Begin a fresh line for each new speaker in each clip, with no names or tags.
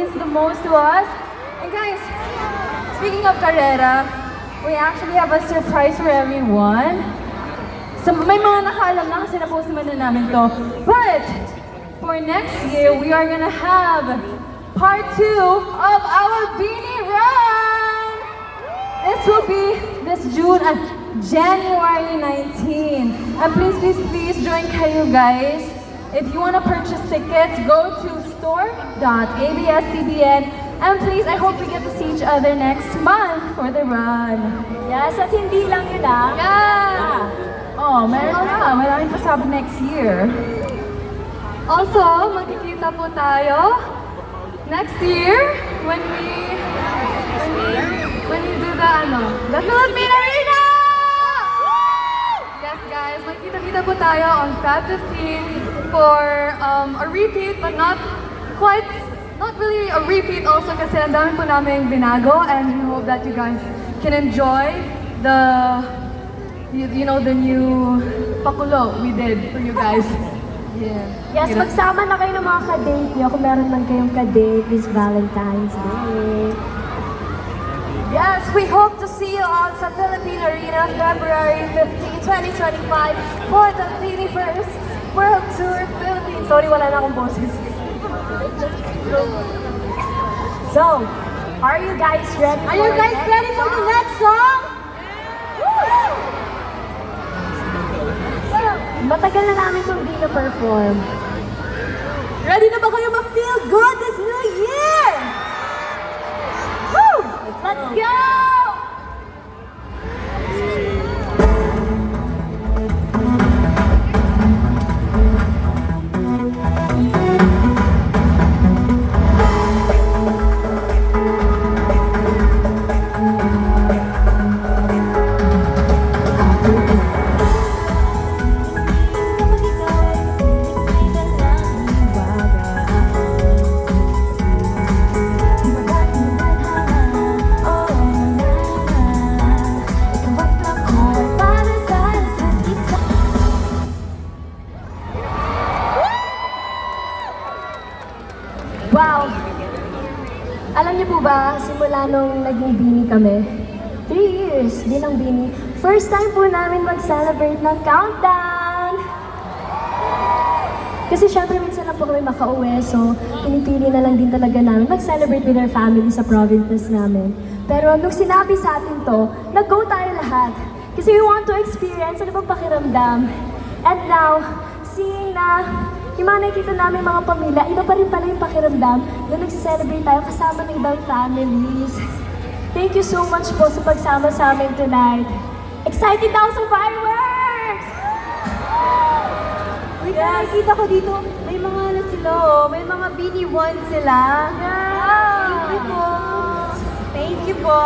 means the most to us. And guys, speaking of Carrera, we actually have a surprise for everyone. So, may mga nakaalam na kasi na-post naman na namin to. But, for next year, we are gonna have part 2 of our Beanie Run! This will be this June at January 19. And please join kayo guys. If you wanna purchase tickets, go to store.abscbn. And please, I hope we get to see each other next month for the run.
Yes, at hindi lang yun ah.
Yeah! Oh, meron na. Maraming pasabog next year.
Also, magkikita po tayo next year when we do the Philippine Arena! Yes guys, magkita-kita po tayo on Feb 15 for a repeat but not really a repeat also kasi ang dami po namin binago and we hope that you guys can enjoy the the new pakulo we did for you guys. Yeah.
Yes, magsama na kayo ng mga ka-date niyo kung meron man kayong ka-date this Valentine's Day.
Yes, we hope to see you all sa Philippine Arena February 15, 2025 for the 81st World Tour Philippines. Sorry, wala na akong boses.
So, are you guys ready?
Are you guys ready for the next song?
Matagal na namin itong di na-perform.
Ready na ba kayo ma-feel good this new year? Woo! Let's go!
Wow! Alam niyo po ba, simula nung naging Beanie kami, 3 years din ang Beanie. First time po namin mag-celebrate ng countdown! Kasi syempre minsan lang po kami makauwi, so pinipili na lang din talaga namin mag-celebrate with our family sa provinces namin. Pero nung sinabi sa atin to, nag-go tayo lahat. Kasi we want to experience ano bang pakiramdam. And now, seeing na yung mga nakikita namin mga pamilya, iba pa rin pala yung pakiramdam na nagsi-celebrate tayo kasama ng ibang families. Thank you so much po sa pagsama sa amin tonight. Excited daw sa fireworks!
Wait, nakikita ko dito, may mga sila may mga Beanie One sila. Thank you po. Thank you po.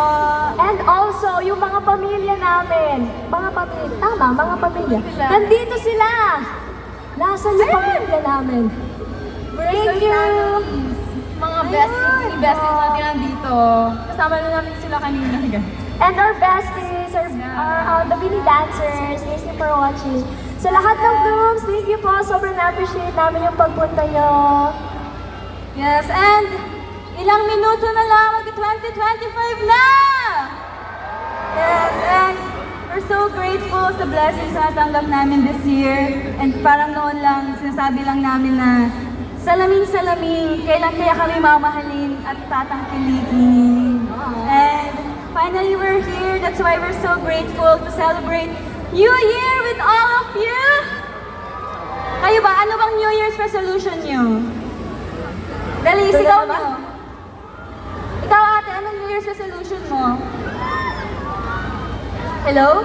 And also, yung mga pamilya namin, mga pamilya, nandito sila! Nasaan yung pamilya namin?
Thank you!
Mga besties natin nandito. Kasama na namin sila kanina.
And our besties, our the Beanie dancers, thank you for watching. Sa lahat ng blooms, thank you po. Sobrang na-appreciate namin yung pagpunta nyo.
Yes, and ilang minuto na lang mag-2025 na! Yes, and we're so grateful sa blessings na natanggap namin this year. And parang noon lang, sinasabi lang namin na salamin, kailan kaya kami mamahalin at tatangkilikin. And finally, we're here. That's why we're so grateful to celebrate New Year with all of you. Kayo ba? Ano bang New Year's resolution nyo? Dali, sigaw nyo. Ikaw ate, anong New Year's resolution mo? Hello?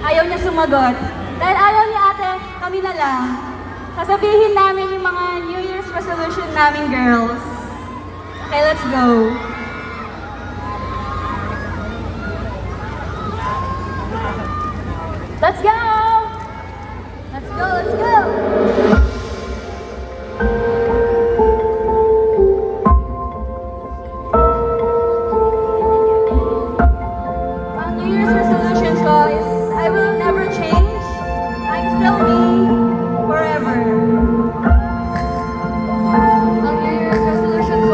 Ayaw niya sumagot. Dahil ayaw niya ate, kami na lang. Sasabihin namin yung mga New Year's resolution namin, girls. Okay, let's go.
Let's go!
Let's go, let's go! Ang New Year's resolution ko is I will never change. I'm still me forever. Ang New Year's resolution ko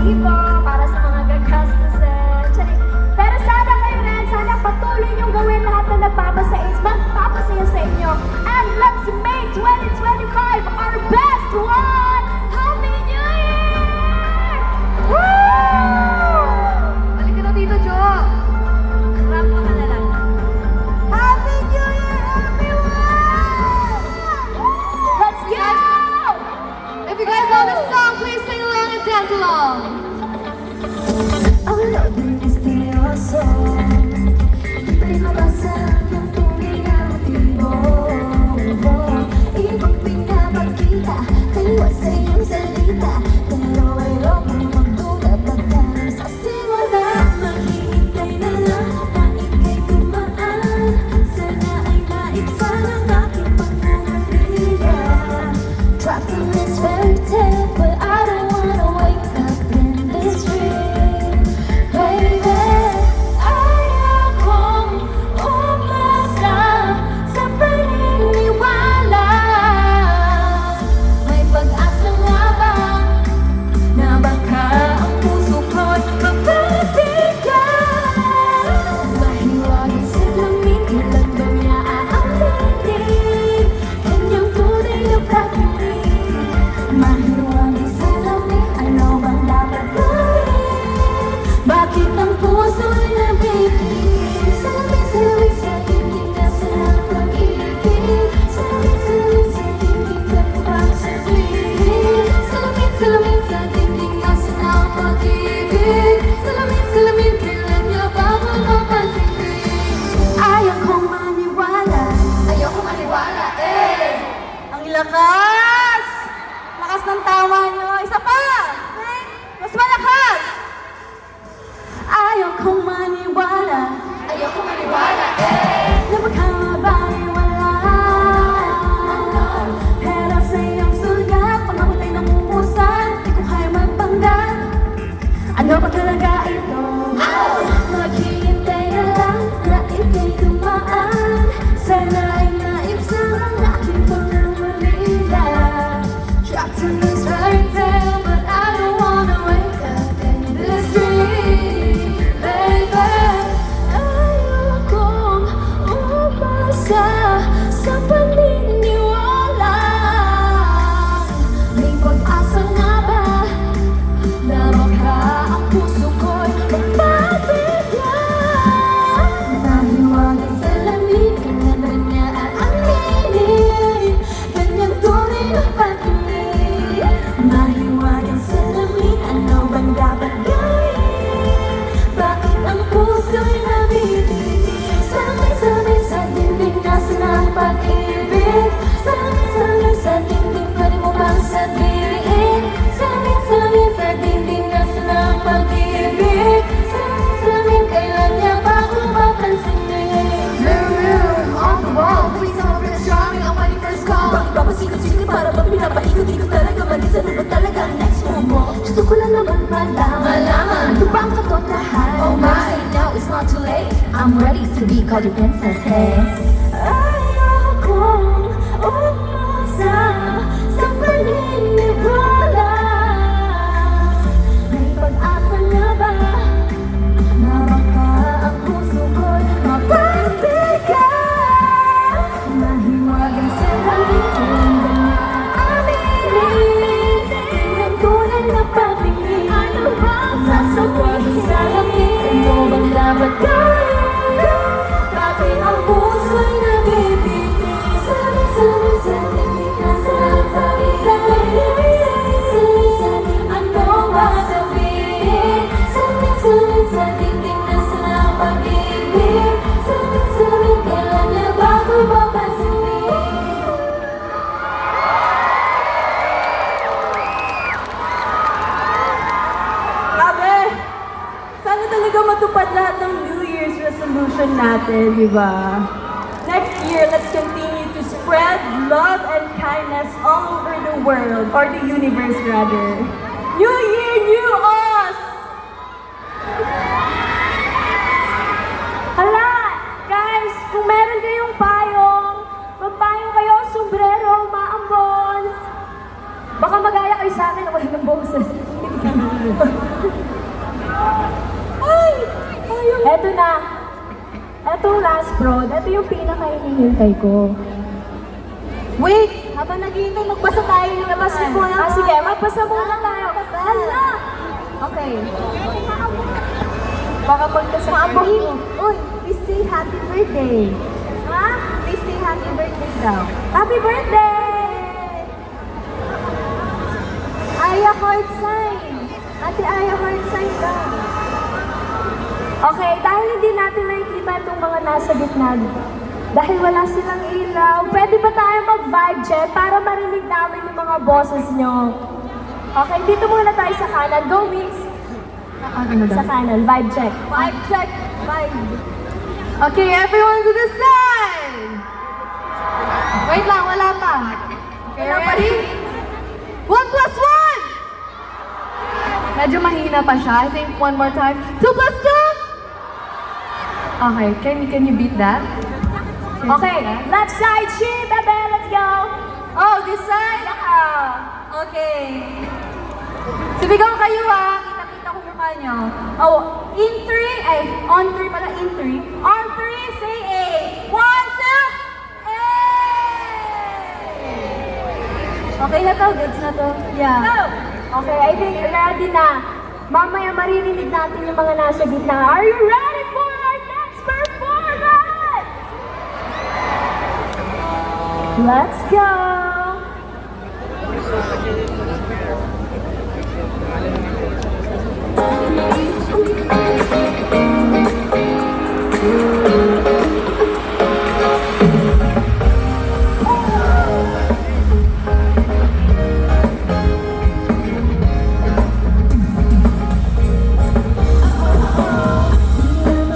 pamasahe po para sa mga gagastusin. Charing. Pero sana kayo rin, sana patuloy niyong gawin lahat na magpapasaya sa inyo. And let's make 2025 our best one! Happy New Year! Woo!
Balik ka na dito, Jo.
Rap mo na lang.
Happy New Year, everyone! Let's go!
If you guys know the song, please sing along and dance along.
Ang loob misteryoso, di mabasa ang tunay na motibo. Ibang pinapakita, kaliwas sa iyong salita. Pero ayokong magduda pagka sa simula. Maghihintay na lang na ika'y dumaan. Sana ay naibsa ng aking pagmumulila. Trapped in this fairy tale, but I don't wanna wake up in this dream. Baby, ayokong umasa sa paniniwala. May pag-asa nga ba na baka ang puso ko'y mapabigat? Mahiwagang salamin, kailan ba niya aaminin? Kanyang tunay na pag-ibig. Mahiwagang salamin, ano bang dapat gawin? Bakit ang puso'y nabibig? Salamin, salamin sa dingding na sarap pag-ibig. Salamin, salamin sa dingding na pagsabihin. Salamin, salamin sa dingding na sarap pag-ibig. Salamin, salamin, kailan niya ba mapapansin? Ayaw kong maniwala. Ayoko maniwala, eh!
Ang lakas! Lakas ng tawa nyo. Isa pa! Mas malakas!
Ayaw kong maniwala.
Ayoko maniwala, eh.
Na magkabaliwala. Pero sa iyong sugat, pangabutay ng umusan, di ko kaya magpanggap. Ano ba talaga ito? Maghihintay na lang na ika'y dumaan. Sana ay naibsan ang aking pangangulila. Trapped in this fairy tale, but I don't wanna wake up in this dream. Baby, ayokong umasa sa paniniwala. May pag-asa nga ba na baka ang puso ko'y magpapigyan? Mahiwagang salamin, kailan ba niya aaminin? Kanyang tunay na pag-ibig. Mahiwagang salamin, ano bang dapat gawin? Bakit ang puso'y nabibig? Sabay-sabay sa dingding nasa ng pag-ibig. Sabay-sabay sa dingding, pwede mo bang sabihin? Sabay-sabay sa dingding nasa ng pag-ibig. Sabay-sabay, kailan niya ba kung mapansinin?
Mirror on the wall, please tell me it's charming. I'm waiting for his call.
Bakit ba pasikot-sikot para ba pinapaikot-ikot talaga? Mag-isa na ba talaga ang next move mo? Gusto ko lang naman malaman. Ano ba ang katotohanan?
Oh my, now it's not too late. I'm ready to be called your princess, hey.
Ayokong umasa sa paniniwala. May pag-asa nga ba na baka ang puso ko'y mapabigat? Mahiwagang salamin, kailan ba niya aaminin? Kanyang tunay na pag-ibig. Ano bang sasabihin? Salamin, ano bang dapat gawin? Bakit ang puso'y nabibig? Sabi-sabi sa tingin na sabi-sabi ano ba sabihin? Sabi-sabi sa tingin na sa pag-ibig. Sabi-sabi, kailan niya ba ko mapansinin?
Grabe! Sana talaga matupad lahat ng New Year's resolution natin, di ba? Next year, let's continue to spread love and kindness all over the world, or the universe rather. New Year, New Us!
Hala! Guys, kung meron kayong payong, magpayong kayo, sombrero, maambon. Baka magaya kayo sa akin, wala ng boses. Prod, ito yung pinaka-hinihintay ko.
Wait! Habang naghihintay, magbasa tayo ng labas mo na.
Sige, magbasa muna tayo. Hala!
Okay.
Baka magkasama mo.
Uy, please say happy birthday.
Ha?
Please say happy birthday daw.
Happy birthday! Aya heart sign. Ate Aya heart sign daw. Okay, dahil hindi natin nakikita itong mga nasa gitna, dahil wala silang ilaw, pwede ba tayo mag-vibe check para marinig namin yung mga boses nyo? Okay, dito muna tayo sa kanan. Go, Mix! Sa kanan, vibe check.
Vibe check. Vibe.
Okay, everyone to the side! Wait lang, wala pa. Okay, ready? 1 plus 1! Medyo mahina pa siya. I think one more time. 2 plus 2! Okay, can you beat that?
Okay, left side, she, bebe, let's go!
Oh, this side? Okay. Sumigaw kayo Kita-kita ko mukha nyo. Oh, in 3, on 3 pala, in 3. On 3, say A. 1, 2, A! Okay na to, gets na to. Yeah.
Go! Okay, I think ready na. Mamaya maririnig natin yung mga nasa gitna. Are you ready for our next performance? Let's go!